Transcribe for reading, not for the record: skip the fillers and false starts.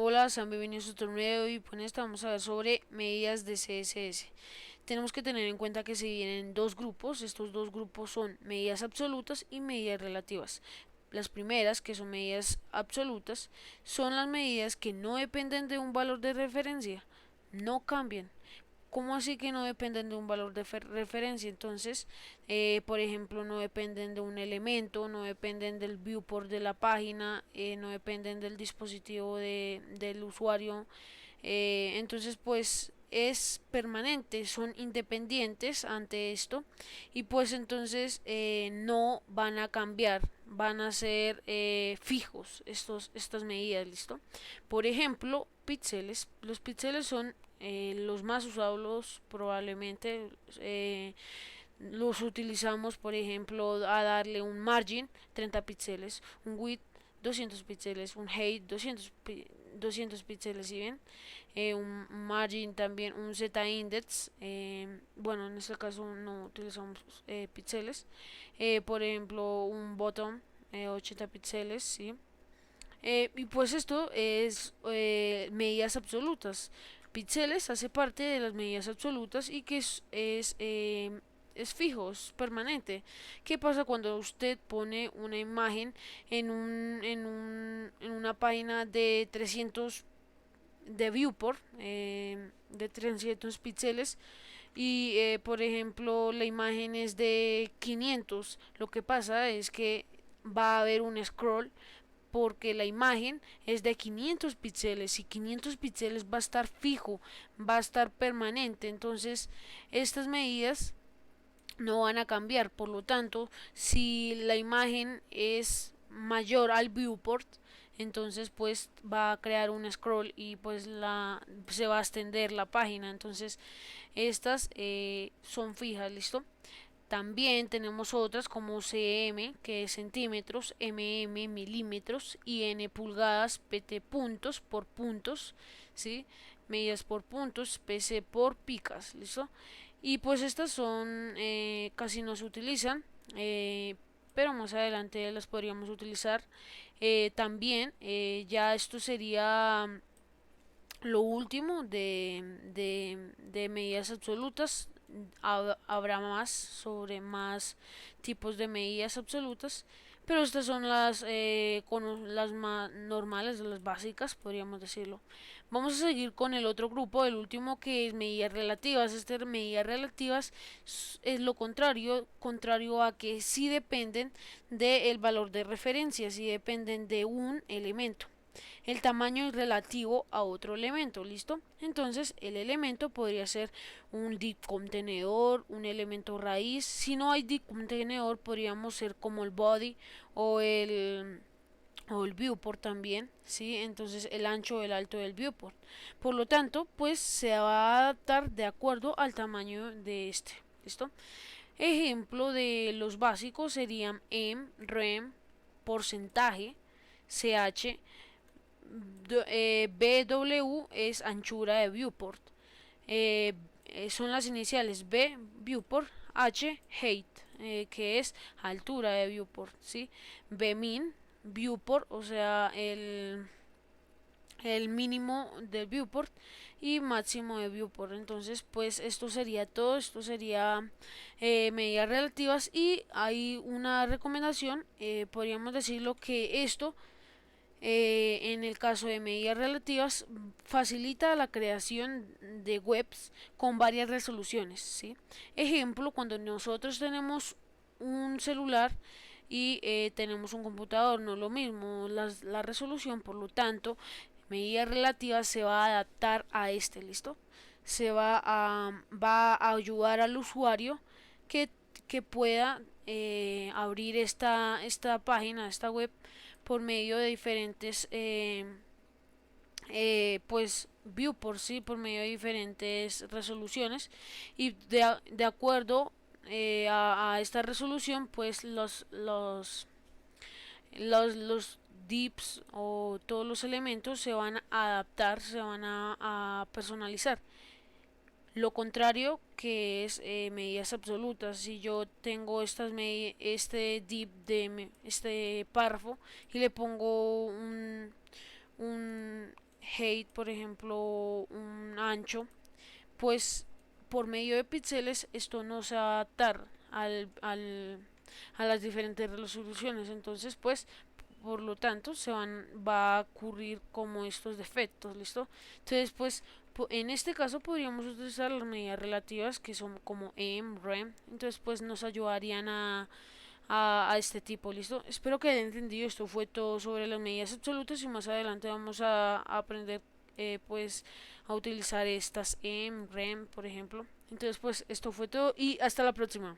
Hola, sean bienvenidos a otro nuevo y pues en esta vamos a ver sobre medidas de CSS. Tenemos que tener en cuenta que se dividen en dos grupos. Estos dos grupos son medidas absolutas y medidas relativas. Las primeras, que son medidas absolutas, son las medidas que no dependen de un valor de referencia, no cambian. ¿Cómo así que no dependen de un valor de referencia? Entonces, por ejemplo, no dependen de un elemento, no dependen del viewport de la página, no dependen del dispositivo del usuario. Entonces, pues es permanente, son independientes ante esto y pues entonces no van a cambiar, van a ser fijos estas medidas, ¿listo? Por ejemplo, píxeles. Los píxeles son los más usados probablemente. Los utilizamos, por ejemplo, a darle un margin 30 píxeles, un width 200 píxeles, un height 200 píxeles, ¿sí ven? Un margin también, un z-index, bueno, en este caso no utilizamos píxeles, por ejemplo, un bottom 80 píxeles, ¿sí? Y pues esto es medidas absolutas. Píxeles hace parte de las medidas absolutas y que es fijo, es permanente. ¿Qué pasa cuando usted pone una imagen en una página de 300 de viewport, de 300 píxeles y por ejemplo la imagen es de 500? Lo que pasa es que va a haber un scroll porque la imagen es de 500 píxeles y 500 píxeles va a estar fijo, va a estar permanente. Entonces estas medidas no van a cambiar. Por lo tanto, si la imagen es mayor al viewport, entonces pues va a crear un scroll y pues se va a extender la página. Entonces estas son fijas, listo. También tenemos otras como cm, que es centímetros, mm, milímetros, y n pulgadas, pt puntos por puntos, ¿sí? Medidas por puntos, pc por picas, ¿listo? Y pues estas son, casi no se utilizan, pero más adelante las podríamos utilizar. También, ya esto sería lo último de medidas absolutas. Habrá más sobre más tipos de medidas absolutas, pero estas son las más normales, las básicas, podríamos decirlo. Vamos a seguir con el otro grupo, el último, que es medidas relativas. Estas medidas relativas es lo contrario a que sí dependen del valor de referencia, sí dependen de un elemento. El tamaño es relativo a otro elemento, ¿listo? Entonces el elemento podría ser un div contenedor, un elemento raíz. Si no hay div contenedor, podríamos ser como el body o el viewport también, ¿sí? Entonces el ancho o el alto del viewport. Por lo tanto, pues se va a adaptar de acuerdo al tamaño de este, ¿listo? Ejemplo de los básicos serían rem, porcentaje, ch, BW es anchura de viewport. Son las iniciales B, viewport, H, height, que es altura de viewport, ¿sí? B min, viewport, o sea, el mínimo del viewport, y máximo de viewport. Entonces pues esto sería todo, esto sería medidas relativas. Y hay una recomendación, podríamos decirlo, que esto en el caso de medidas relativas facilita la creación de webs con varias resoluciones, ¿sí? Ejemplo, cuando nosotros tenemos un celular y tenemos un computador, no lo mismo la resolución. Por lo tanto, medidas relativas se va a adaptar a este, ¿listo? Va a ayudar al usuario que, que pueda abrir esta página, esta web, por medio de diferentes pues viewports, ¿sí? Por medio de diferentes resoluciones, y de acuerdo a esta resolución, pues los divs o todos los elementos se van a adaptar, se van a personalizar. Lo contrario, que es medidas absolutas. Si yo tengo este div de este párrafo y le pongo un height, por ejemplo, un ancho, pues por medio de píxeles esto no se va a adaptar a las diferentes resoluciones. Entonces pues por lo tanto va a ocurrir como estos defectos, ¿listo? Entonces pues en este caso podríamos utilizar las medidas relativas que son como em, rem. Entonces pues nos ayudarían a este tipo, ¿listo? Espero que hayan entendido. Esto fue todo sobre las medidas absolutas y más adelante vamos a aprender pues a utilizar estas em, rem, por ejemplo. Entonces pues esto fue todo y hasta la próxima.